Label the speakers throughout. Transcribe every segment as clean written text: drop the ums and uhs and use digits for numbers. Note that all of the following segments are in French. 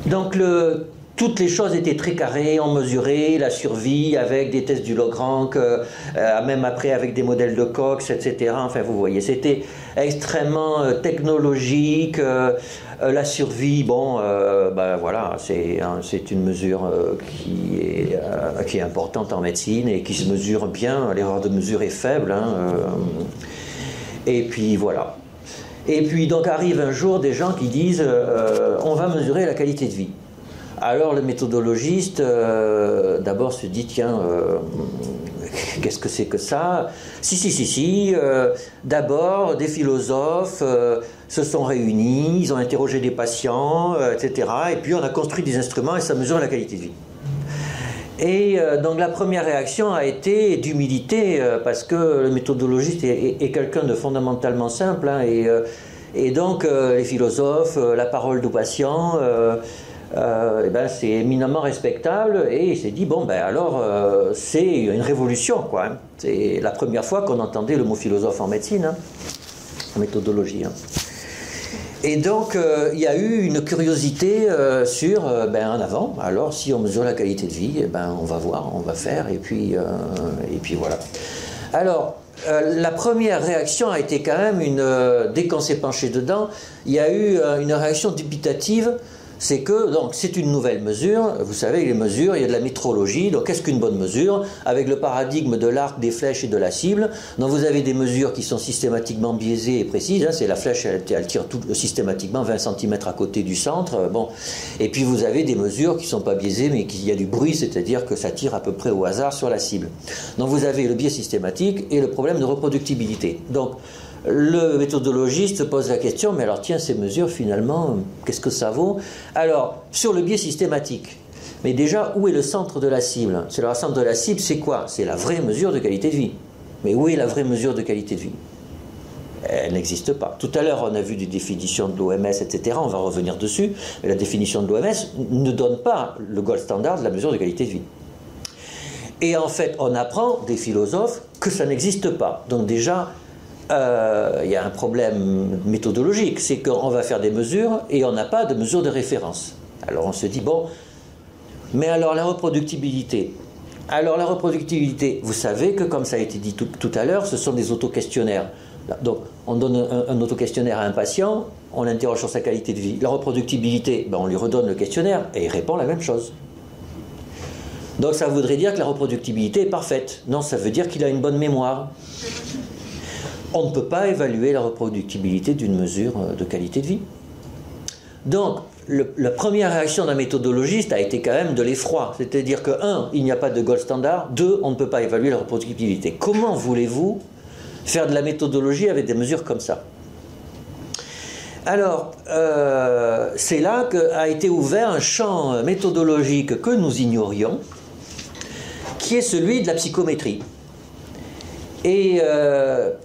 Speaker 1: Donc toutes les choses étaient très carrées, on mesurait la survie avec des tests du Log-Rank, même après avec des modèles de Cox, etc. Enfin, vous voyez, c'était extrêmement technologique. La survie, bon, ben voilà, c'est une mesure qui est importante en médecine et qui se mesure bien. L'erreur de mesure est faible. Et puis voilà. Et puis donc arrive un jour des gens qui disent on va mesurer la qualité de vie. Alors le méthodologiste d'abord se dit tiens qu'est-ce que c'est que ça? Si. D'abord des philosophes se sont réunis, ils ont interrogé des patients, etc. Et puis on a construit des instruments et ça mesure la qualité de vie. Et donc la première réaction a été d'humilité parce que le méthodologiste est quelqu'un de fondamentalement simple et donc les philosophes, la parole du patient, c'est éminemment respectable et il s'est dit bon ben alors c'est une révolution quoi. C'est la première fois qu'on entendait le mot philosophe en médecine, en méthodologie. Et donc, il y a eu une curiosité sur, en avant, alors si on mesure la qualité de vie, on va voir, on va faire, et puis voilà. Alors, la première réaction a été quand même, dès qu'on s'est penché dedans, il y a eu une réaction dubitative, c'est que, donc, c'est une nouvelle mesure, vous savez, les mesures, il y a de la métrologie, donc qu'est-ce qu'une bonne mesure? Avec le paradigme de l'arc, des flèches et de la cible, donc vous avez des mesures qui sont systématiquement biaisées et précises, c'est la flèche, elle tire systématiquement 20 cm à côté du centre, bon, et puis vous avez des mesures qui ne sont pas biaisées, mais il y a du bruit, c'est-à-dire que ça tire à peu près au hasard sur la cible. Donc vous avez le biais systématique et le problème de reproductibilité. Donc, le méthodologiste pose la question, mais alors tiens, ces mesures finalement, qu'est-ce que ça vaut? Alors, sur le biais systématique, mais déjà, où est le centre de la cible? C'est le centre de la cible, c'est quoi? C'est la vraie mesure de qualité de vie. Mais où est la vraie mesure de qualité de vie? Elle n'existe pas. Tout à l'heure, on a vu des définitions de l'OMS, etc. On va revenir dessus, mais la définition de l'OMS ne donne pas le gold standard de la mesure de qualité de vie. Et en fait, on apprend des philosophes que ça n'existe pas. Donc déjà, il y a un problème méthodologique, c'est qu'on va faire des mesures et on n'a pas de mesure de référence. Alors on se dit, bon, mais alors la reproductibilité. Alors la reproductibilité, vous savez que comme ça a été dit tout à l'heure, ce sont des autoquestionnaires. Donc on donne un autoquestionnaire à un patient, on l'interroge sur sa qualité de vie. La reproductibilité, on lui redonne le questionnaire et il répond la même chose. Donc ça voudrait dire que la reproductibilité est parfaite. Non, ça veut dire qu'il a une bonne mémoire. On ne peut pas évaluer la reproductibilité d'une mesure de qualité de vie. Donc, la première réaction d'un méthodologiste a été quand même de l'effroi. C'est-à-dire que, 1, il n'y a pas de gold standard, 2, on ne peut pas évaluer la reproductibilité. Comment voulez-vous faire de la méthodologie avec des mesures comme ça? Alors, c'est là qu'a été ouvert un champ méthodologique que nous ignorions, qui est celui de la psychométrie. Et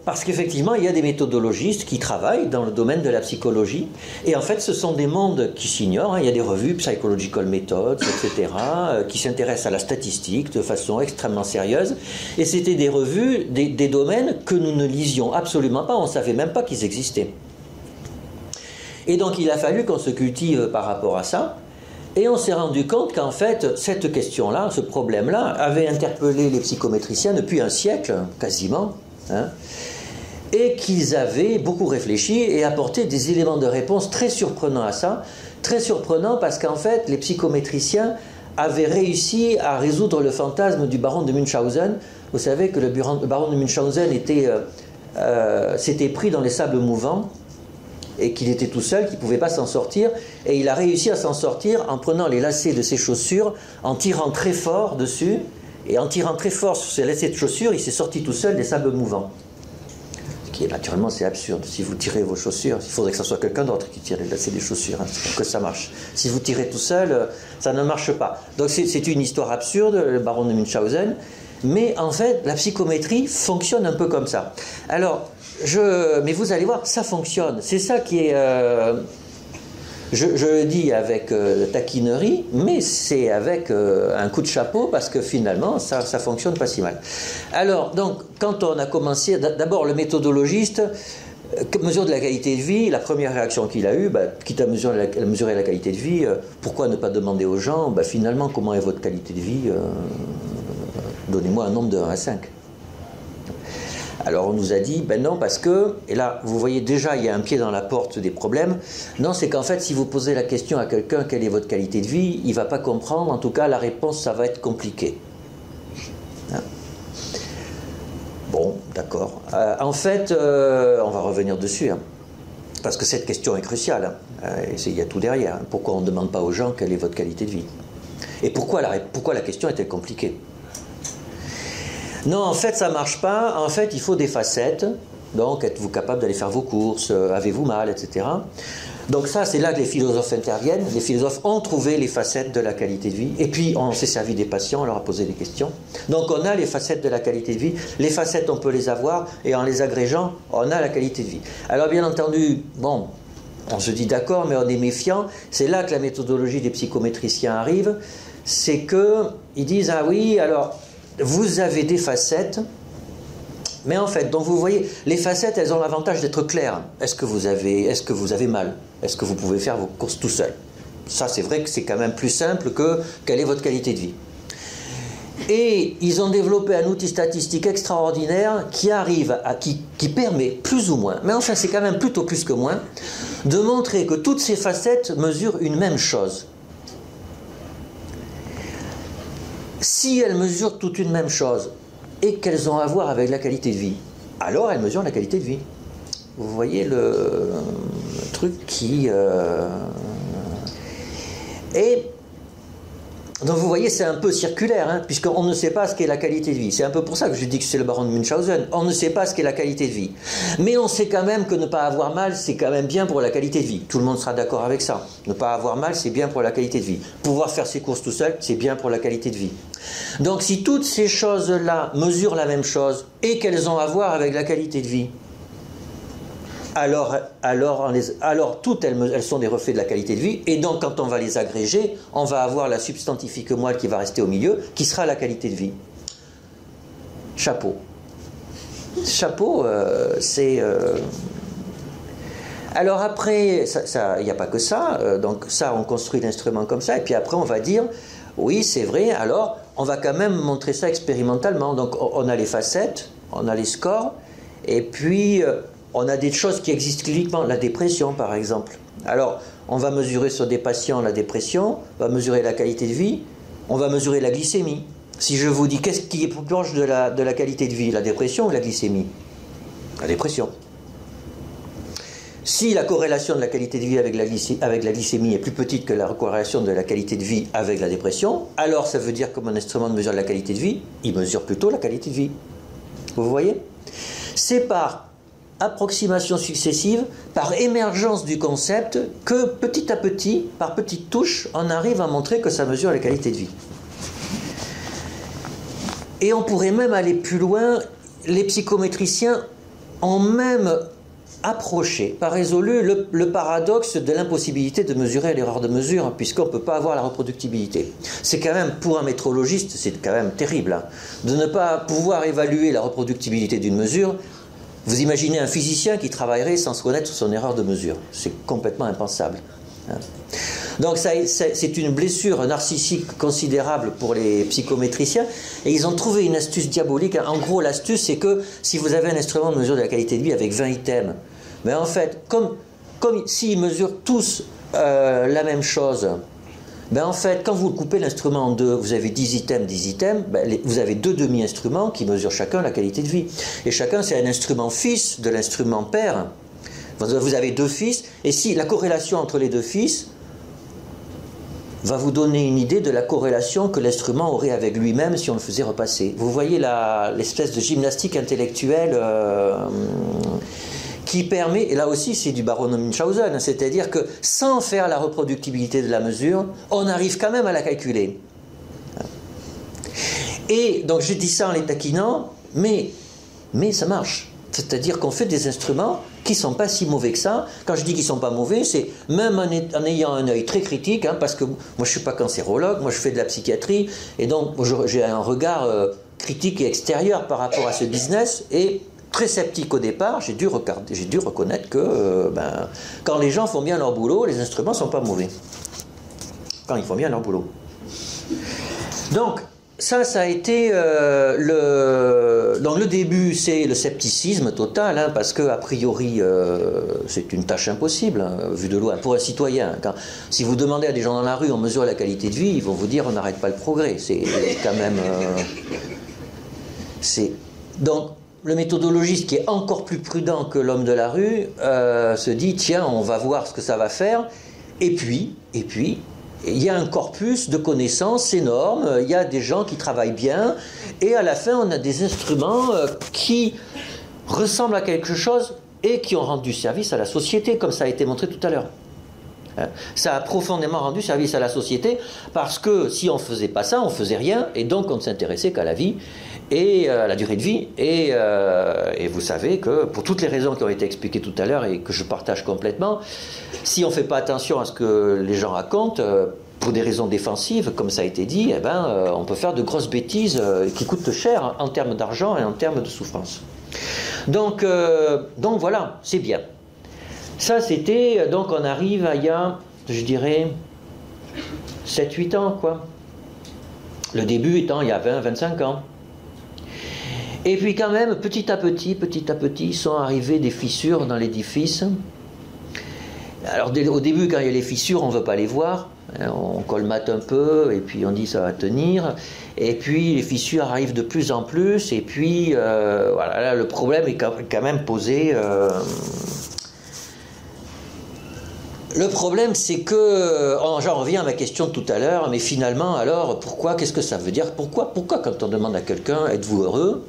Speaker 1: parce qu'effectivement, il y a des méthodologistes qui travaillent dans le domaine de la psychologie. Et en fait, ce sont des mondes qui s'ignorent. Il y a des revues, Psychological Methods, etc., qui s'intéressent à la statistique de façon extrêmement sérieuse. Et c'était des revues, des domaines que nous ne lisions absolument pas. On ne savait même pas qu'ils existaient. Et donc, il a fallu qu'on se cultive par rapport à ça. Et on s'est rendu compte qu'en fait, cette question-là, ce problème-là, avait interpellé les psychométriciens depuis un siècle, quasiment, et qu'ils avaient beaucoup réfléchi et apporté des éléments de réponse très surprenants à ça. Très surprenants parce qu'en fait, les psychométriciens avaient réussi à résoudre le fantasme du baron de Munchausen. Vous savez que le baron de Munchausen s'était pris dans les sables mouvants, et qu'il était tout seul, qu'il ne pouvait pas s'en sortir, et il a réussi à s'en sortir en prenant les lacets de ses chaussures, en tirant très fort dessus, et en tirant très fort sur ses lacets de chaussures, il s'est sorti tout seul des sables mouvants. Ce qui est naturellement, c'est absurde. Si vous tirez vos chaussures, il faudrait que ce soit quelqu'un d'autre qui tire les lacets des chaussures, pour que ça marche. Si vous tirez tout seul, ça ne marche pas. Donc c'est une histoire absurde, le baron de Munchausen, mais en fait, la psychométrie fonctionne un peu comme ça. Alors, mais vous allez voir, ça fonctionne. C'est ça qui est... je le dis avec taquinerie, mais c'est avec un coup de chapeau, parce que finalement, ça fonctionne pas si mal. Alors, donc, quand on a commencé... D'abord, le méthodologiste, mesure de la qualité de vie, la première réaction qu'il a eue, quitte à mesurer la qualité de vie, pourquoi ne pas demander aux gens, finalement, comment est votre qualité de vie, donnez-moi un nombre de 1 à 5. Alors on nous a dit, non, parce que, et là, vous voyez déjà, il y a un pied dans la porte des problèmes. Non, c'est qu'en fait, si vous posez la question à quelqu'un, quelle est votre qualité de vie, il ne va pas comprendre, en tout cas, la réponse, ça va être compliqué. Hein? Bon, d'accord. En fait, on va revenir dessus, hein, parce que cette question est cruciale. Hein, il y a tout derrière. Hein. Pourquoi on ne demande pas aux gens quelle est votre qualité de vie? Et pourquoi la question est-elle compliquée? Non, en fait, ça ne marche pas. En fait, il faut des facettes. Donc, êtes-vous capable d'aller faire vos courses? Avez-vous mal, etc. Donc ça, c'est là que les philosophes interviennent. Les philosophes ont trouvé les facettes de la qualité de vie. Et puis, on s'est servi des patients, on leur a posé des questions. Donc, on a les facettes de la qualité de vie. Les facettes, on peut les avoir. Et en les agrégeant, on a la qualité de vie. Alors, bien entendu, bon, on se dit d'accord, mais on est méfiant. C'est là que la méthodologie des psychométriciens arrive. C'est qu'ils disent, ah oui, alors... vous avez des facettes, mais en fait, donc vous voyez, les facettes, elles ont l'avantage d'être claires. Est-ce que vous avez mal? Est-ce que vous pouvez faire vos courses tout seul? Ça, c'est vrai que c'est quand même plus simple que quelle est votre qualité de vie. Et ils ont développé un outil statistique extraordinaire qui permet, plus ou moins, mais enfin c'est quand même plutôt plus que moins, de montrer que toutes ces facettes mesurent une même chose. Si elles mesurent toutes une même chose et qu'elles ont à voir avec la qualité de vie, alors elles mesurent la qualité de vie. Vous voyez le truc qui... Et donc vous voyez, c'est un peu circulaire, hein, puisqu'on ne sait pas ce qu'est la qualité de vie. C'est un peu pour ça que je dis que c'est le baron de Munchausen. On ne sait pas ce qu'est la qualité de vie. Mais on sait quand même que ne pas avoir mal, c'est quand même bien pour la qualité de vie. Tout le monde sera d'accord avec ça. Ne pas avoir mal, c'est bien pour la qualité de vie. Pouvoir faire ses courses tout seul, c'est bien pour la qualité de vie. Donc si toutes ces choses-là mesurent la même chose et qu'elles ont à voir avec la qualité de vie, alors toutes elles sont des reflets de la qualité de vie, et donc quand on va les agréger, on va avoir la substantifique moelle qui va rester au milieu, qui sera la qualité de vie. Chapeau. Chapeau, c'est... Alors après, il n'y a pas que ça, donc ça, on construit l'instrument comme ça, et puis après on va dire, oui c'est vrai, alors on va quand même montrer ça expérimentalement. Donc on a les facettes, on a les scores, et puis... on a des choses qui existent cliniquement, la dépression par exemple. Alors, on va mesurer sur des patients la dépression, on va mesurer la qualité de vie, on va mesurer la glycémie. Si je vous dis qu'est-ce qui est plus proche de la qualité de vie, la dépression ou la glycémie? La dépression. Si la corrélation de la qualité de vie avec la glycémie est plus petite que la corrélation de la qualité de vie avec la dépression, alors ça veut dire que mon instrument de mesure de la qualité de vie, il mesure plutôt la qualité de vie. Vous voyez? C'est par approximation successive, par émergence du concept, que petit à petit, par petites touches, on arrive à montrer que ça mesure la qualité de vie. Et on pourrait même aller plus loin. Les psychométriciens ont même approché, pas résolu, le paradoxe de l'impossibilité de mesurer l'erreur de mesure, puisqu'on ne peut pas avoir la reproductibilité. C'est quand même, pour un métrologiste, c'est quand même terrible, hein, de ne pas pouvoir évaluer la reproductibilité d'une mesure. Vous imaginez un physicien qui travaillerait sans se connaître son erreur de mesure. C'est complètement impensable. Donc c'est une blessure narcissique considérable pour les psychométriciens. Et ils ont trouvé une astuce diabolique. En gros, l'astuce, c'est que si vous avez un instrument de mesure de la qualité de vie avec 20 items, mais en fait, comme s'ils mesurent tous la même chose, ben en fait, quand vous coupez l'instrument en deux, vous avez 10 items, vous avez deux demi-instruments qui mesurent chacun la qualité de vie. Et chacun, c'est un instrument fils de l'instrument père. Vous avez deux fils, et si la corrélation entre les deux fils va vous donner une idée de la corrélation que l'instrument aurait avec lui-même si on le faisait repasser. Vous voyez l'espèce de gymnastique intellectuelle qui permet, et là aussi c'est du baron de Munchausen, c'est-à-dire que sans faire la reproductibilité de la mesure, on arrive quand même à la calculer. Et donc je dis ça en les taquinant, mais ça marche. C'est-à-dire qu'on fait des instruments qui ne sont pas si mauvais que ça. Quand je dis qu'ils ne sont pas mauvais, c'est même en ayant un œil très critique, hein, parce que moi je ne suis pas cancérologue, moi je fais de la psychiatrie, et donc j'ai un regard critique et extérieur par rapport à ce business, et très sceptique au départ, j'ai dû reconnaître que quand les gens font bien leur boulot, les instruments ne sont pas mauvais. Quand ils font bien leur boulot. Donc, ça a été donc le début, c'est le scepticisme total, hein, parce que a priori, c'est une tâche impossible, hein, vu de loin, pour un citoyen. Si vous demandez à des gens dans la rue, on mesure la qualité de vie, ils vont vous dire, on n'arrête pas le progrès. C'est quand même... Donc, le méthodologiste qui est encore plus prudent que l'homme de la rue se dit, tiens, on va voir ce que ça va faire, et puis, il y a un corpus de connaissances énorme, il y a des gens qui travaillent bien, et à la fin, on a des instruments qui ressemblent à quelque chose et qui ont rendu service à la société, comme ça a été montré tout à l'heure. Ça a profondément rendu service à la société, parce que si on ne faisait pas ça, on ne faisait rien, et donc on ne s'intéressait qu'à la vie, et à la durée de vie, et vous savez que, pour toutes les raisons qui ont été expliquées tout à l'heure, et que je partage complètement, si on ne fait pas attention à ce que les gens racontent, pour des raisons défensives, comme ça a été dit, on peut faire de grosses bêtises qui coûtent cher en termes d'argent et en termes de souffrance. Donc voilà, c'est bien. Ça, c'était... Donc, on arrive à il y a, je dirais, 7-8 ans, quoi. Le début étant il y a 20-25 ans. Et puis, quand même, petit à petit, sont arrivées des fissures dans l'édifice. Alors, au début, quand il y a les fissures, on ne veut pas les voir. On colmate un peu, et puis on dit ça va tenir. Et puis, les fissures arrivent de plus en plus. Et puis, voilà, là, le problème est quand même posé... Le problème, c'est que, j'en reviens à ma question de tout à l'heure, mais finalement, alors, pourquoi, qu'est-ce que ça veut dire? Pourquoi, quand on demande à quelqu'un, êtes-vous heureux?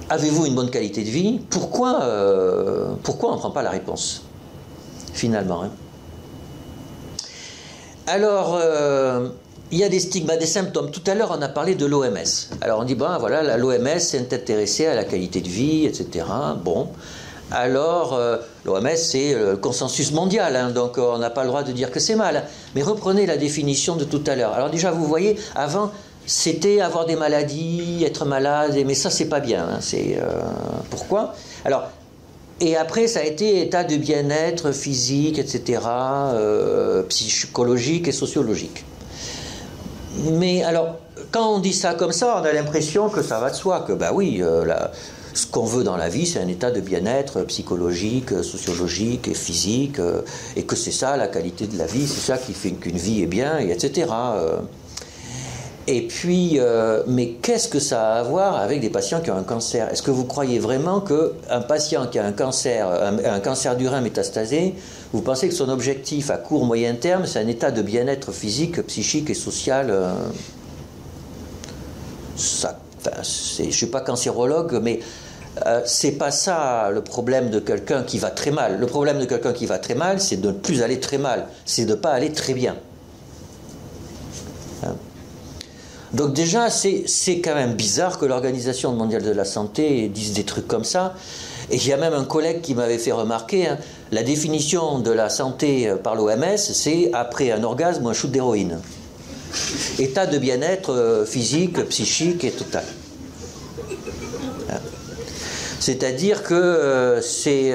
Speaker 1: Avez-vous une bonne qualité de vie? Pourquoi on ne prend pas la réponse, finalement, hein? Alors, il y a des stigmates, des symptômes. Tout à l'heure, on a parlé de l'OMS. Alors, on dit, voilà, l'OMS s'est intéressée à la qualité de vie, etc. Bon... Alors, l'OMS, c'est le consensus mondial, hein, donc on n'a pas le droit de dire que c'est mal. Mais reprenez la définition de tout à l'heure. Alors déjà, vous voyez, avant, c'était avoir des maladies, être malade, mais ça, c'est pas bien. Hein, pourquoi? Alors, et après, ça a été état de bien-être physique, etc., psychologique et sociologique. Mais alors, quand on dit ça comme ça, on a l'impression que ça va de soi, que oui, ce qu'on veut dans la vie, c'est un état de bien-être psychologique, sociologique et physique, et que c'est ça la qualité de la vie, c'est ça qui fait qu'une vie est bien, et etc. Et puis, mais qu'est-ce que ça a à voir avec des patients qui ont un cancer? Est-ce que vous croyez vraiment qu'un patient qui a un cancer du rein métastasé, vous pensez que son objectif à court, moyen terme, c'est un état de bien-être physique, psychique et social je ne suis pas cancérologue, mais c'est pas ça le problème de quelqu'un qui va très mal. Le problème de quelqu'un qui va très mal, c'est de ne plus aller très mal, c'est de ne pas aller très bien. Hein? Donc déjà, c'est quand même bizarre que l'Organisation mondiale de la santé dise des trucs comme ça. Et il y a même un collègue qui m'avait fait remarquer, hein, la définition de la santé par l'OMS, c'est après un orgasme ou un shoot d'héroïne. État de bien-être physique, psychique et total. C'est-à-dire que c'est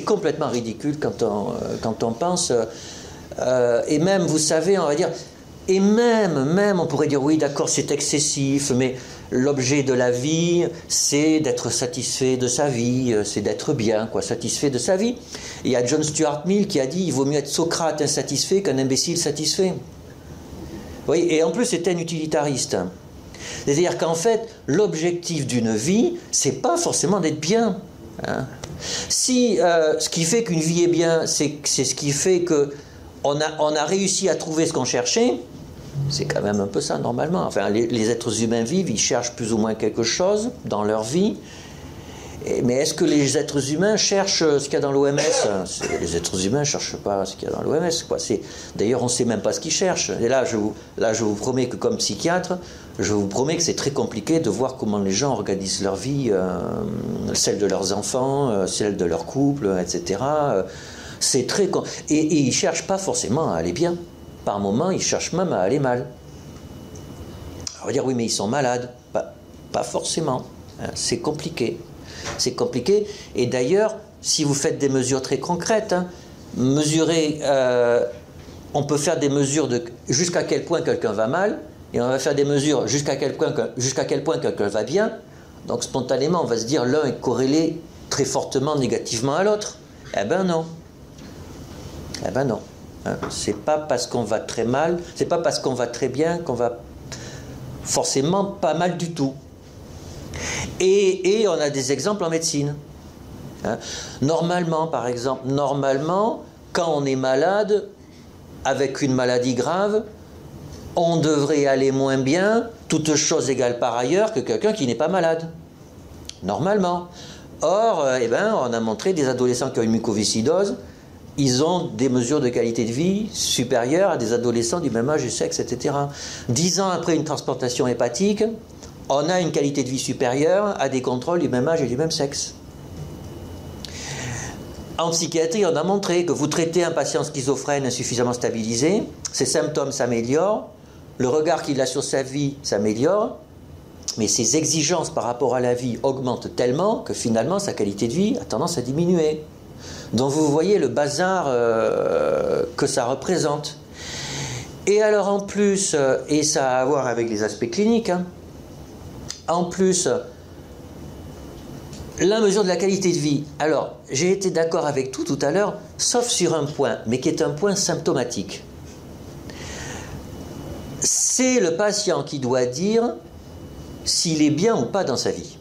Speaker 1: complètement ridicule quand on pense. Et même, vous savez, on va dire... Et même, on pourrait dire, oui, d'accord, c'est excessif, mais l'objet de la vie, c'est d'être satisfait de sa vie, c'est d'être bien, quoi, satisfait de sa vie. Et il y a John Stuart Mill qui a dit, il vaut mieux être Socrate insatisfait qu'un imbécile satisfait. Vous voyez, et en plus, c'était un utilitariste. C'est-à-dire qu'en fait, l'objectif d'une vie, c'est pas forcément d'être bien. Hein. Si ce qui fait qu'une vie est bien, c'est ce qui fait qu'on a réussi à trouver ce qu'on cherchait, c'est quand même un peu ça, normalement. Enfin, les êtres humains vivent, ils cherchent plus ou moins quelque chose dans leur vie. Mais est-ce que les êtres humains cherchent ce qu'il y a dans l'OMS? Les êtres humains ne cherchent pas ce qu'il y a dans l'OMS. D'ailleurs, on ne sait même pas ce qu'ils cherchent. Et là, je vous promets que comme psychiatre, je vous promets que c'est très compliqué de voir comment les gens organisent leur vie, celle de leurs enfants, celle de leur couple, etc. C'est très... Et ils ne cherchent pas forcément à aller bien. Par moments, ils cherchent même à aller mal. On va dire, oui, mais ils sont malades. Pas forcément. Hein, c'est compliqué. C'est compliqué. Et d'ailleurs, si vous faites des mesures très concrètes, hein, mesurer, on peut faire des mesures de jusqu'à quel point quelqu'un va mal, et on va faire des mesures jusqu'à quel point quelqu'un va bien. Donc spontanément, on va se dire l'un est corrélé très fortement négativement à l'autre. Eh ben non. Eh ben non. Hein, c'est pas parce qu'on va très mal, c'est pas parce qu'on va très bien qu'on va forcément pas mal du tout. Et on a des exemples en médecine. Hein. Normalement, par exemple, quand on est malade, avec une maladie grave, on devrait aller moins bien, toutes choses égales par ailleurs, que quelqu'un qui n'est pas malade. Normalement. Or, on a montré des adolescents qui ont une mucoviscidose, ils ont des mesures de qualité de vie supérieures à des adolescents du même âge et sexe, etc. 10 ans après une transplantation hépatique, on a une qualité de vie supérieure à des contrôles du même âge et du même sexe. En psychiatrie, on a montré que vous traitez un patient schizophrène insuffisamment stabilisé, ses symptômes s'améliorent, le regard qu'il a sur sa vie s'améliore, mais ses exigences par rapport à la vie augmentent tellement que finalement sa qualité de vie a tendance à diminuer. Donc vous voyez le bazar que ça représente. Et alors en plus, et ça a à voir avec les aspects cliniques, hein, en plus, la mesure de la qualité de vie. Alors, j'ai été d'accord avec tout à l'heure, sauf sur un point, mais qui est un point symptomatique. C'est le patient qui doit dire s'il est bien ou pas dans sa vie.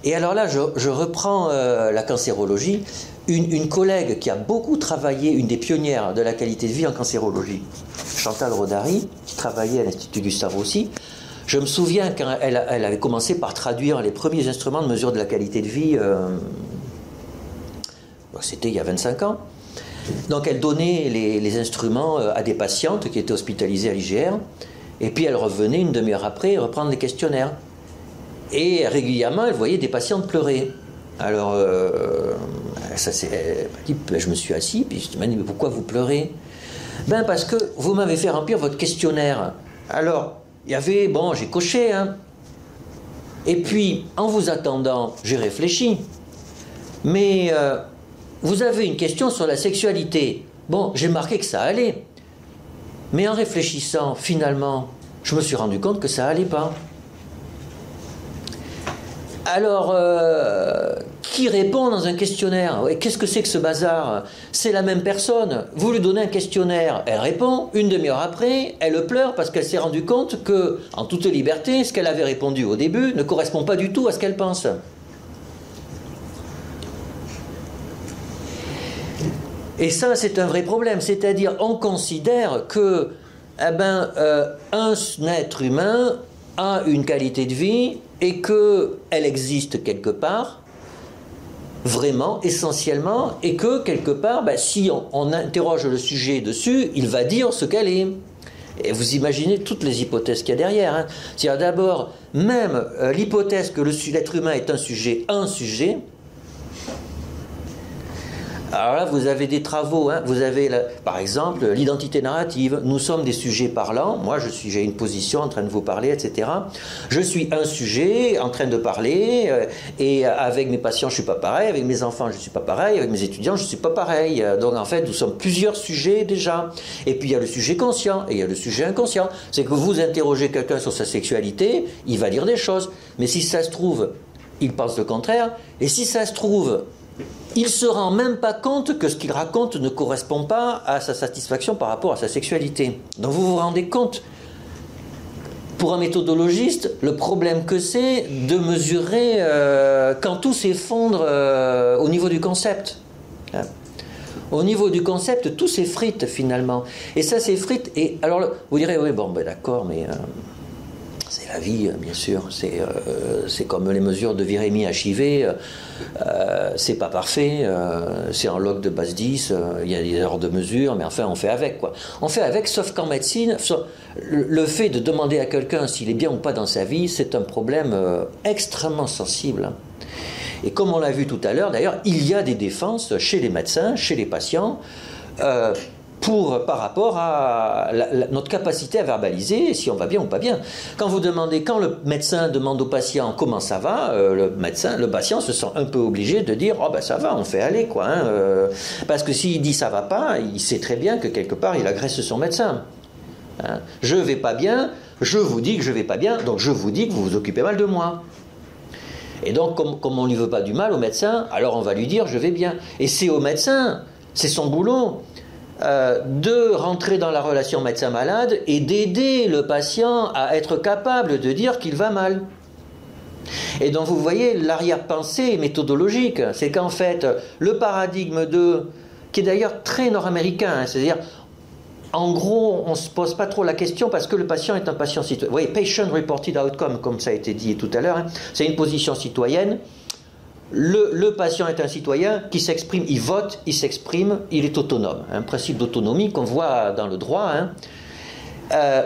Speaker 1: Et alors là, je reprends la cancérologie. Une collègue qui a beaucoup travaillé, une des pionnières de la qualité de vie en cancérologie, Chantal Rodari, qui travaillait à l'Institut Gustave Roussy. Je me souviens quand elle avait commencé par traduire les premiers instruments de mesure de la qualité de vie, c'était il y a 25 ans. Donc elle donnait les instruments à des patientes qui étaient hospitalisées à l'IGR, et puis elle revenait une demi-heure après reprendre les questionnaires. Et régulièrement, elle voyait des patientes pleurer. Alors, je me suis assis, puis je me suis dit, mais pourquoi vous pleurez? Ben parce que vous m'avez fait remplir votre questionnaire. Alors, il y avait, bon, j'ai coché, hein. Et puis, en vous attendant, j'ai réfléchi. Mais vous avez une question sur la sexualité. Bon, j'ai marqué que ça allait. Mais en réfléchissant, finalement, je me suis rendu compte que ça allait pas. Alors, qui répond dans un questionnaire? Qu'est-ce que c'est que ce bazar? C'est la même personne. Vous lui donnez un questionnaire, elle répond. Une demi-heure après, elle pleure parce qu'elle s'est rendue compte que, en toute liberté, ce qu'elle avait répondu au début ne correspond pas du tout à ce qu'elle pense. Et ça, c'est un vrai problème. C'est-à-dire, on considère que, un être humain a une qualité de vie et qu'elle existe quelque part, vraiment, essentiellement, et que quelque part, si on interroge le sujet dessus, il va dire ce qu'elle est. Et vous imaginez toutes les hypothèses qu'il y a derrière. Hein. C'est-à-dire d'abord, même l'hypothèse que l'être humain est un sujet, alors là, vous avez des travaux, hein. Vous avez, par exemple, l'identité narrative. Nous sommes des sujets parlants. Moi, j'ai une position en train de vous parler, etc. Je suis un sujet en train de parler, et avec mes patients, je ne suis pas pareil, avec mes enfants, je ne suis pas pareil, avec mes étudiants, je ne suis pas pareil. Donc, en fait, nous sommes plusieurs sujets déjà. Et puis, il y a le sujet conscient et il y a le sujet inconscient. C'est que vous interrogez quelqu'un sur sa sexualité, il va dire des choses. Mais si ça se trouve, il pense le contraire. Et si ça se trouve, il ne se rend même pas compte que ce qu'il raconte ne correspond pas à sa satisfaction par rapport à sa sexualité. Donc vous vous rendez compte, pour un méthodologiste, le problème que c'est de mesurer quand tout s'effondre au niveau du concept. Hein. Au niveau du concept, tout s'effrite finalement. Et ça s'effrite, et alors vous direz, oui, bon, d'accord, mais... c'est la vie, bien sûr. C'est comme les mesures de Virémy HIV. C'est pas parfait. C'est en log de base 10. Il y a des erreurs de mesure, mais enfin, on fait avec, quoi. On fait avec, sauf qu'en médecine, le fait de demander à quelqu'un s'il est bien ou pas dans sa vie, c'est un problème extrêmement sensible. Et comme on l'a vu tout à l'heure, d'ailleurs, il y a des défenses chez les médecins, chez les patients. par rapport à notre capacité à verbaliser si on va bien ou pas bien. Quand le médecin demande au patient comment ça va, le patient se sent un peu obligé de dire oh ben ça va, on fait aller quoi. Parce que s'il dit ça va pas, il sait très bien que quelque part il agresse son médecin. Je vais pas bien, je vous dis que je vais pas bien, donc je vous dis que vous vous occupez mal de moi. Et donc comme on ne lui veut pas du mal au médecin, alors on va lui dire je vais bien. Et c'est au médecin, c'est son boulot. De rentrer dans la relation médecin-malade et d'aider le patient à être capable de dire qu'il va mal. Et donc vous voyez l'arrière-pensée méthodologique, c'est qu'en fait le paradigme qui est d'ailleurs très nord-américain, c'est-à-dire en gros on ne se pose pas trop la question parce que le patient est un patient citoyen. Vous voyez, patient reported outcome, comme ça a été dit tout à l'heure, c'est une position citoyenne. Le patient est un citoyen qui s'exprime, il vote, il s'exprime, il est autonome. Un principe d'autonomie qu'on voit dans le droit.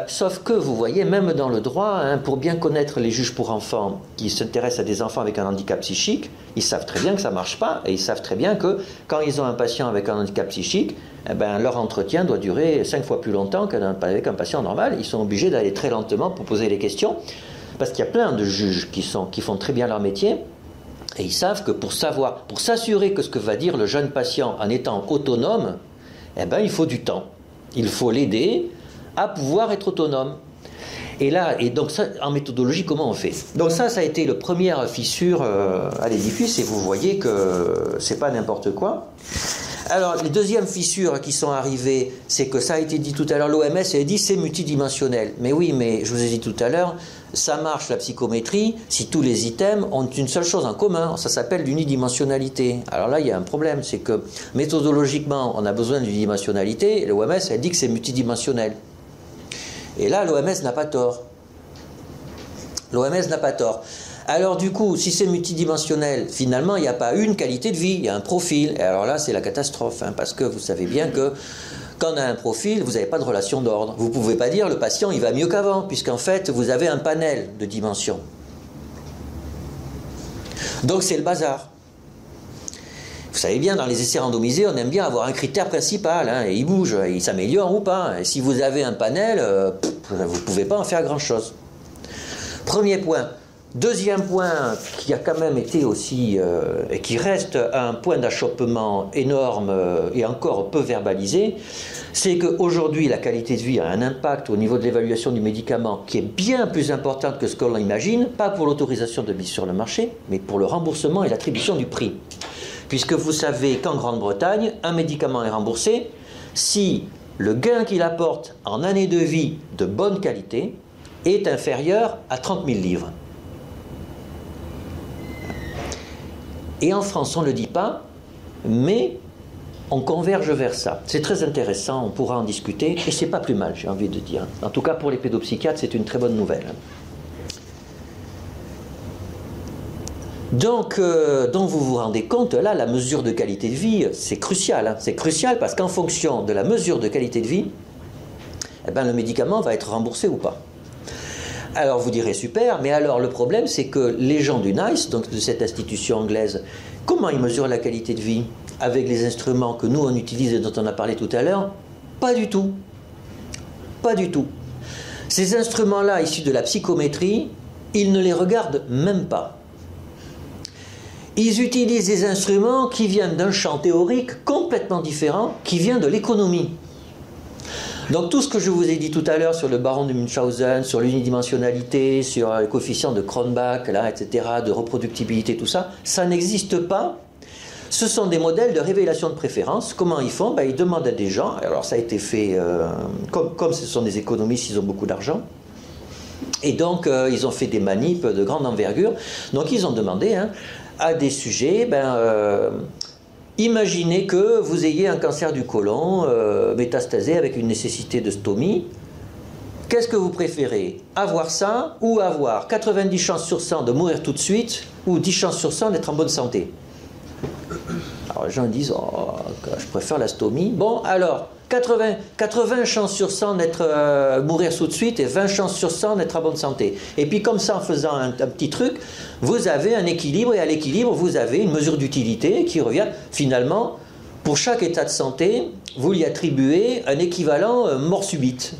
Speaker 1: Sauf que, vous voyez, même dans le droit, pour bien connaître les juges pour enfants qui s'intéressent à des enfants avec un handicap psychique, ils savent très bien que ça ne marche pas et ils savent très bien que quand ils ont un patient avec un handicap psychique, leur entretien doit durer 5 fois plus longtemps qu'avec un patient normal. Ils sont obligés d'aller très lentement pour poser les questions parce qu'il y a plein de juges qui font très bien leur métier. Et ils savent que pour s'assurer que ce que va dire le jeune patient en étant autonome, il faut du temps. Il faut l'aider à pouvoir être autonome. Et donc ça, en méthodologie, comment on fait? Donc ça a été la première fissure à l'édifice, et vous voyez que c'est pas n'importe quoi. Alors, les deuxièmes fissures qui sont arrivées, c'est que ça a été dit tout à l'heure, l'OMS a dit c'est multidimensionnel. Mais oui, mais je vous ai dit tout à l'heure, ça marche la psychométrie si tous les items ont une seule chose en commun, ça s'appelle l'unidimensionnalité. Alors là, il y a un problème, c'est que méthodologiquement, on a besoin d'unidimensionnalité, et l'OMS a dit que c'est multidimensionnel. Et là, l'OMS n'a pas tort. L'OMS n'a pas tort. Alors du coup, si c'est multidimensionnel, finalement, il n'y a pas une qualité de vie, il y a un profil. Et alors là, c'est la catastrophe, parce que vous savez bien que quand on a un profil, vous n'avez pas de relation d'ordre. Vous ne pouvez pas dire le patient, il va mieux qu'avant, puisqu'en fait, vous avez un panel de dimensions. Donc c'est le bazar. Vous savez bien, dans les essais randomisés, on aime bien avoir un critère principal, et il bouge, il s'améliore ou pas. Et si vous avez un panel, vous ne pouvez pas en faire grand-chose. Premier point. Deuxième point qui a quand même été aussi, et qui reste un point d'achoppement énorme et encore peu verbalisé, c'est qu'aujourd'hui la qualité de vie a un impact au niveau de l'évaluation du médicament qui est bien plus importante que ce qu'on imagine, pas pour l'autorisation de mise sur le marché, mais pour le remboursement et l'attribution du prix. Puisque vous savez qu'en Grande-Bretagne, un médicament est remboursé si le gain qu'il apporte en année de vie de bonne qualité est inférieur à 30 000 livres. Et en France, on ne le dit pas, mais on converge vers ça. C'est très intéressant, on pourra en discuter, et c'est pas plus mal, j'ai envie de dire. En tout cas, pour les pédopsychiatres, c'est une très bonne nouvelle. Donc vous vous rendez compte, là, la mesure de qualité de vie, c'est crucial. C'est crucial parce qu'en fonction de la mesure de qualité de vie, le médicament va être remboursé ou pas. Alors vous direz super, mais alors le problème c'est que les gens du NICE, donc de cette institution anglaise, comment ils mesurent la qualité de vie avec les instruments que nous on utilise et dont on a parlé tout à l'heure? Pas du tout. Pas du tout. Ces instruments-là issus de la psychométrie, ils ne les regardent même pas. Ils utilisent des instruments qui viennent d'un champ théorique complètement différent, qui vient de l'économie. Donc tout ce que je vous ai dit tout à l'heure sur le baron de Munchausen, sur l'unidimensionnalité, sur le coefficient de Cronbach, etc., de reproductibilité, tout ça, ça n'existe pas. Ce sont des modèles de révélation de préférence. Comment ils font? Ils demandent à des gens, alors ça a été fait, comme ce sont des économistes, ils ont beaucoup d'argent, et donc ils ont fait des manips de grande envergure. Donc ils ont demandé à des sujets, imaginez que vous ayez un cancer du côlon métastasé avec une nécessité de stomie. Qu'est-ce que vous préférez? Avoir ça ou avoir 90 chances sur 100 de mourir tout de suite ou 10 chances sur 100 d'être en bonne santé? Alors les gens disent oh, je préfère la stomie. Bon, alors 80 chances sur 100 d'être mourir tout de suite et 20 chances sur 100 d'être en bonne santé. Et puis comme ça, en faisant un petit truc, vous avez un équilibre, et à l'équilibre, vous avez une mesure d'utilité qui revient finalement pour chaque état de santé, vous lui attribuez un équivalent mort subite.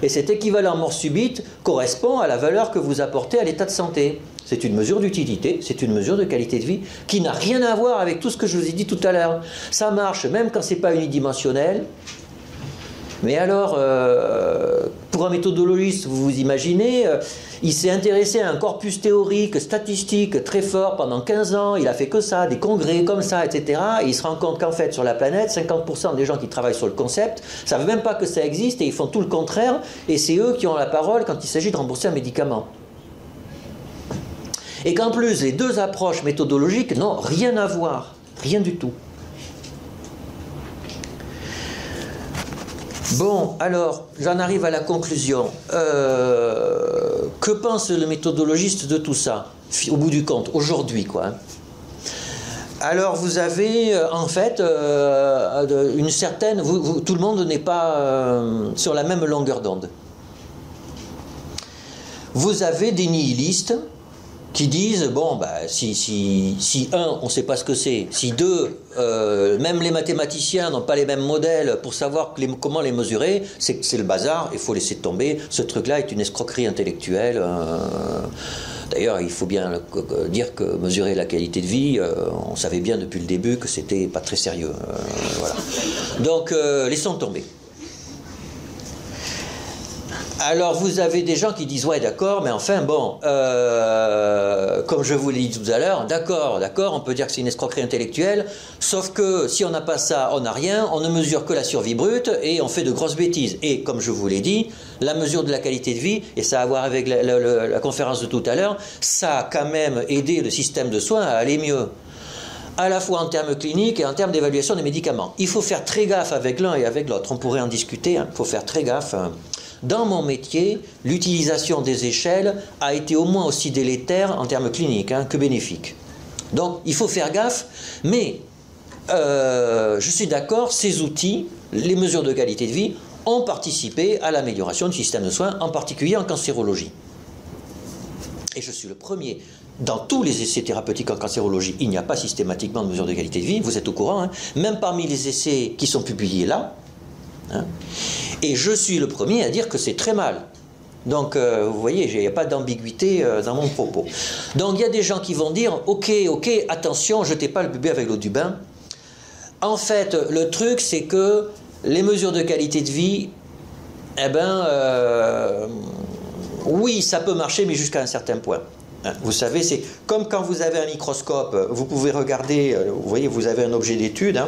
Speaker 1: Et cet équivalent mort subite correspond à la valeur que vous apportez à l'état de santé. C'est une mesure d'utilité, c'est une mesure de qualité de vie qui n'a rien à voir avec tout ce que je vous ai dit tout à l'heure. Ça marche même quand ce n'est pas unidimensionnel. Mais alors, pour un méthodologiste, vous vous imaginez, il s'est intéressé à un corpus théorique, statistique très fort pendant 15 ans, il a fait que ça, des congrès comme ça, etc. Et il se rend compte qu'en fait, sur la planète, 50% des gens qui travaillent sur le concept ne savent même pas que ça existe et ils font tout le contraire. Et c'est eux qui ont la parole quand il s'agit de rembourser un médicament. Et qu'en plus, les deux approches méthodologiques n'ont rien à voir, rien du tout. Bon, alors, j'en arrive à la conclusion. Que pense le méthodologiste de tout ça, au bout du compte, aujourd'hui, quoi. Alors, vous avez, en fait, une certaine... tout le monde n'est pas sur la même longueur d'onde. Vous avez des nihilistes qui disent, bon, bah, si un, on ne sait pas ce que c'est, si deux, même les mathématiciens n'ont pas les mêmes modèles pour savoir comment les mesurer, c'est le bazar, il faut laisser tomber, ce truc-là est une escroquerie intellectuelle. D'ailleurs, il faut bien dire que mesurer la qualité de vie, on savait bien depuis le début que c'était pas très sérieux. Voilà. Donc, laissons tomber. Alors vous avez des gens qui disent ouais d'accord mais enfin bon comme je vous l'ai dit tout à l'heure d'accord on peut dire que c'est une escroquerie intellectuelle sauf que si on n'a pas ça on n'a rien, on ne mesure que la survie brute et on fait de grosses bêtises et comme je vous l'ai dit la mesure de la qualité de vie et ça a à voir avec la conférence de tout à l'heure ça a quand même aidé le système de soins à aller mieux à la fois en termes cliniques et en termes d'évaluation des médicaments. Il faut faire très gaffe avec l'un et avec l'autre, on pourrait en discuter, il faut faire très gaffe. Dans mon métier, l'utilisation des échelles a été au moins aussi délétère en termes cliniques que bénéfique. Donc il faut faire gaffe, mais je suis d'accord, ces outils, les mesures de qualité de vie, ont participé à l'amélioration du système de soins, en particulier en cancérologie. Et je suis le premier. Dans tous les essais thérapeutiques en cancérologie, il n'y a pas systématiquement de mesure de qualité de vie, vous êtes au courant, même parmi les essais qui sont publiés là. Et je suis le premier à dire que c'est très mal. Donc, vous voyez, il n'y a pas d'ambiguïté dans mon propos. Donc, il y a des gens qui vont dire, ok, attention, jetez pas le bébé avec l'eau du bain. En fait, le truc, c'est que les mesures de qualité de vie, oui, ça peut marcher, mais jusqu'à un certain point. Vous savez, c'est comme quand vous avez un microscope, vous pouvez regarder, vous voyez, vous avez un objet d'étude,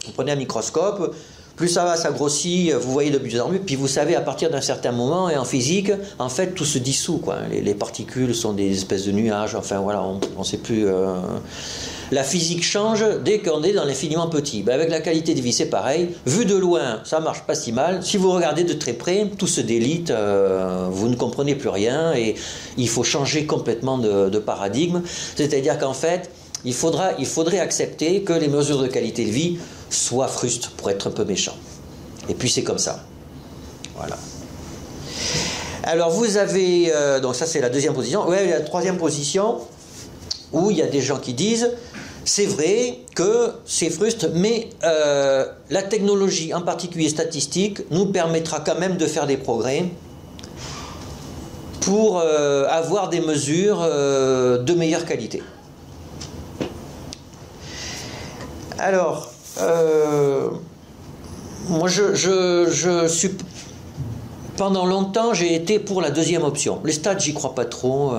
Speaker 1: vous prenez un microscope, plus ça va, ça grossit, vous voyez de plus en plus, puis vous savez, à partir d'un certain moment, et en physique, en fait, tout se dissout, quoi. Les particules sont des espèces de nuages, enfin voilà, on ne sait plus... La physique change dès qu'on est dans l'infiniment petit. Ben, avec la qualité de vie, c'est pareil. Vu de loin, ça marche pas si mal. Si vous regardez de très près, tout se délite, vous ne comprenez plus rien et il faut changer complètement de paradigme. C'est-à-dire qu'en fait, il faudrait accepter que les mesures de qualité de vie soient frustes, pour être un peu méchant. Et puis c'est comme ça. Voilà. Alors vous avez... donc ça c'est la deuxième position. Ouais, la troisième position, où il y a des gens qui disent... C'est vrai que c'est fruste, mais la technologie, en particulier statistique, nous permettra quand même de faire des progrès pour avoir des mesures de meilleure qualité. Alors, moi je suis... Pendant longtemps, j'ai été pour la deuxième option. Les stats, j'y crois pas trop.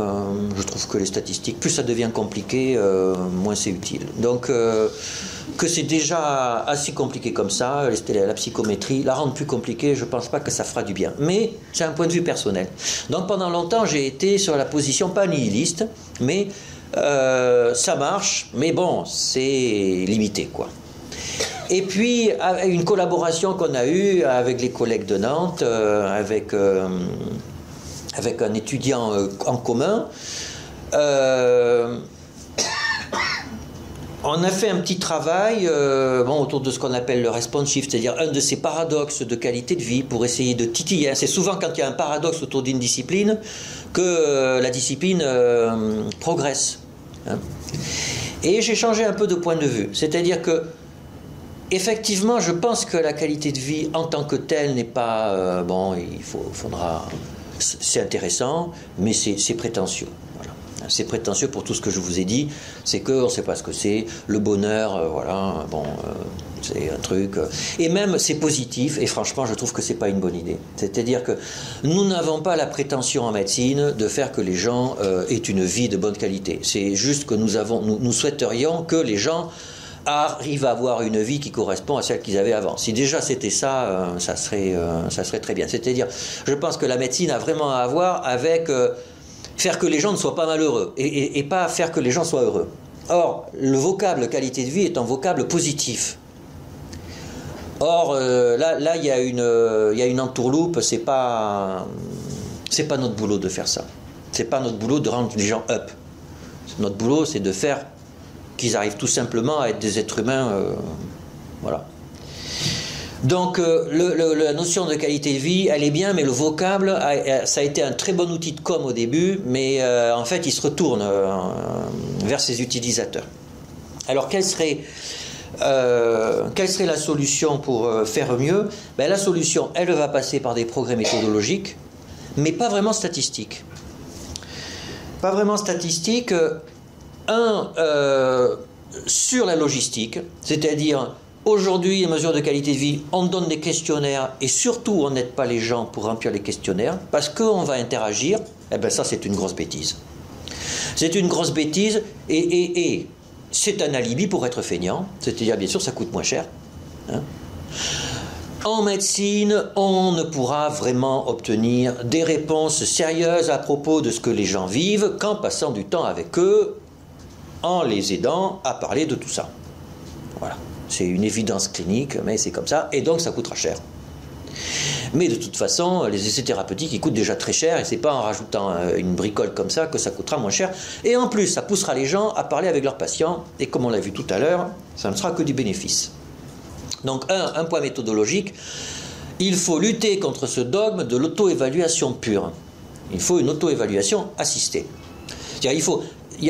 Speaker 1: Je trouve que les statistiques, plus ça devient compliqué, moins c'est utile. Donc, que c'est déjà assez compliqué comme ça, la psychométrie, la rendre plus compliquée, je pense pas que ça fera du bien. Mais c'est un point de vue personnel. Donc, pendant longtemps, j'ai été sur la position pas nihiliste, mais ça marche, mais bon, c'est limité, quoi. Et puis, une collaboration qu'on a eue avec les collègues de Nantes, avec un étudiant en commun, on a fait un petit travail autour de ce qu'on appelle le response shift, c'est-à-dire un de ces paradoxes de qualité de vie pour essayer de titiller. C'est souvent quand il y a un paradoxe autour d'une discipline que la discipline progresse. Et j'ai changé un peu de point de vue, c'est-à-dire que effectivement, je pense que la qualité de vie en tant que telle n'est pas... bon, faudra... C'est intéressant, mais c'est prétentieux. Voilà. C'est prétentieux pour tout ce que je vous ai dit. C'est qu'on ne sait pas ce que c'est. Le bonheur, voilà, bon, c'est un truc... Et même, c'est positif, et franchement, je trouve que ce n'est pas une bonne idée. C'est-à-dire que nous n'avons pas la prétention en médecine de faire que les gens aient une vie de bonne qualité. C'est juste que nous souhaiterions que les gens arrivent à avoir une vie qui correspond à celle qu'ils avaient avant. Si déjà c'était ça, ça serait très bien. C'est-à-dire, je pense que la médecine a vraiment à voir avec faire que les gens ne soient pas malheureux et pas faire que les gens soient heureux. Or, le vocable qualité de vie est un vocable positif. Or, là, il y a une entourloupe. C'est pas notre boulot de faire ça. C'est pas notre boulot de rendre les gens up. Notre boulot, c'est de faire qu'ils arrivent tout simplement à être des êtres humains. Voilà. Donc, la notion de qualité de vie, elle est bien, mais le vocable, ça a été un très bon outil de com au début, mais en fait, il se retourne vers ses utilisateurs. Alors, quelle serait la solution pour faire mieux? Ben, la solution, elle va passer par des progrès méthodologiques, mais pas vraiment statistiques. Pas vraiment statistiques. Sur la logistique, c'est-à-dire aujourd'hui les mesures de qualité de vie, on donne des questionnaires et surtout on n'aide pas les gens pour remplir les questionnaires parce qu'on va interagir, eh bien ça c'est une grosse bêtise. C'est une grosse bêtise et c'est un alibi pour être feignant, c'est-à-dire bien sûr ça coûte moins cher. Hein. En médecine, on ne pourra vraiment obtenir des réponses sérieuses à propos de ce que les gens vivent qu'en passant du temps avec eux, en les aidant à parler de tout ça. Voilà. C'est une évidence clinique, mais c'est comme ça, et donc ça coûtera cher. Mais de toute façon, les essais thérapeutiques, ils coûtent déjà très cher, et c'est pas en rajoutant une bricole comme ça que ça coûtera moins cher. Et en plus, ça poussera les gens à parler avec leurs patients, et comme on l'a vu tout à l'heure, ça ne sera que du bénéfice. Donc, un point méthodologique, il faut lutter contre ce dogme de l'auto-évaluation pure. Il faut une auto-évaluation assistée. C'est-à-dire,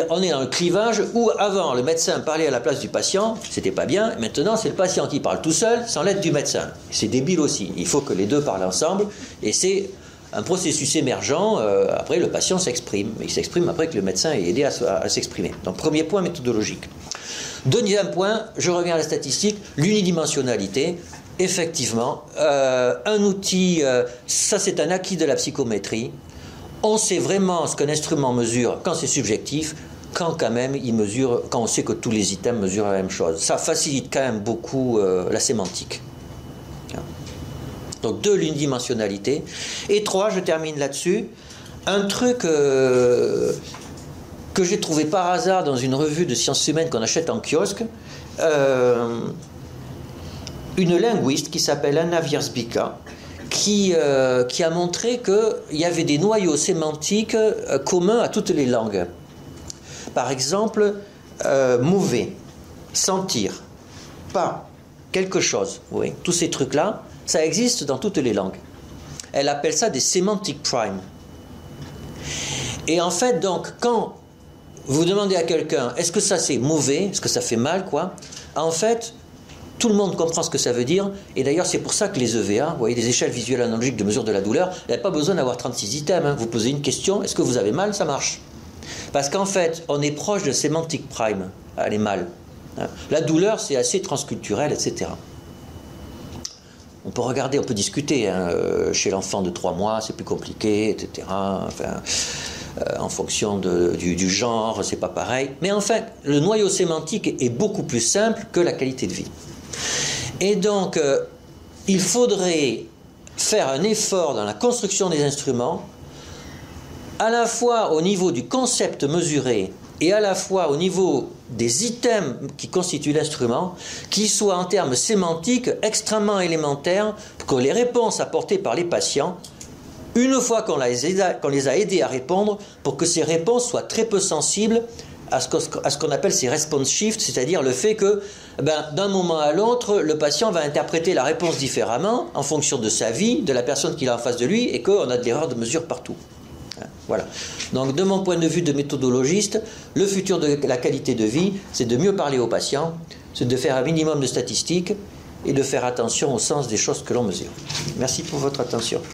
Speaker 1: on est dans le clivage où avant le médecin parlait à la place du patient, c'était pas bien, maintenant c'est le patient qui parle tout seul sans l'aide du médecin. C'est débile aussi, il faut que les deux parlent ensemble et c'est un processus émergent, après le patient s'exprime, mais il s'exprime après que le médecin ait aidé à s'exprimer. Donc premier point méthodologique. Deuxième point, je reviens à la statistique, l'unidimensionnalité. Effectivement, un outil, ça c'est un acquis de la psychométrie. On sait vraiment ce qu'un instrument mesure quand c'est subjectif, quand même il mesure, quand on sait que tous les items mesurent la même chose. Ça facilite quand même beaucoup la sémantique. Donc 2, l'unidimensionnalité. Et 3, je termine là-dessus, un truc que j'ai trouvé par hasard dans une revue de sciences humaines qu'on achète en kiosque, une linguiste qui s'appelle Anna Wierzbicka, qui a montré qu'il y avait des noyaux sémantiques communs à toutes les langues. Par exemple, mauvais, sentir, pas, quelque chose. Vous voyez, tous ces trucs-là, ça existe dans toutes les langues. Elle appelle ça des semantic primes. Et en fait, donc, quand vous demandez à quelqu'un, est-ce que ça c'est mauvais, est-ce que ça fait mal, quoi, en fait, tout le monde comprend ce que ça veut dire, et d'ailleurs c'est pour ça que les EVA, vous voyez, les échelles visuelles analogiques de mesure de la douleur, il n'y a pas besoin d'avoir 36 items, hein. Vous posez une question, est-ce que vous avez mal, ça marche. Parce qu'en fait, on est proche de semantic prime, elle est mal. Hein. La douleur, c'est assez transculturel, etc. On peut regarder, on peut discuter, hein, chez l'enfant de 3 mois, c'est plus compliqué, etc. Enfin, en fonction du genre, c'est pas pareil. Mais enfin, le noyau sémantique est beaucoup plus simple que la qualité de vie. Et donc, il faudrait faire un effort dans la construction des instruments, à la fois au niveau du concept mesuré et à la fois au niveau des items qui constituent l'instrument, qui soient en termes sémantiques extrêmement élémentaires, pour que les réponses apportées par les patients, une fois qu'on les a aidés à répondre, pour que ces réponses soient très peu sensibles à ce qu'on appelle ces response shifts, c'est-à-dire le fait que d'un moment à l'autre, le patient va interpréter la réponse différemment en fonction de sa vie, de la personne qu'il a en face de lui, et qu'on a de l'erreur de mesure partout. Voilà. Donc de mon point de vue de méthodologiste, le futur de la qualité de vie, c'est de mieux parler aux patients, c'est de faire un minimum de statistiques et de faire attention au sens des choses que l'on mesure. Merci pour votre attention.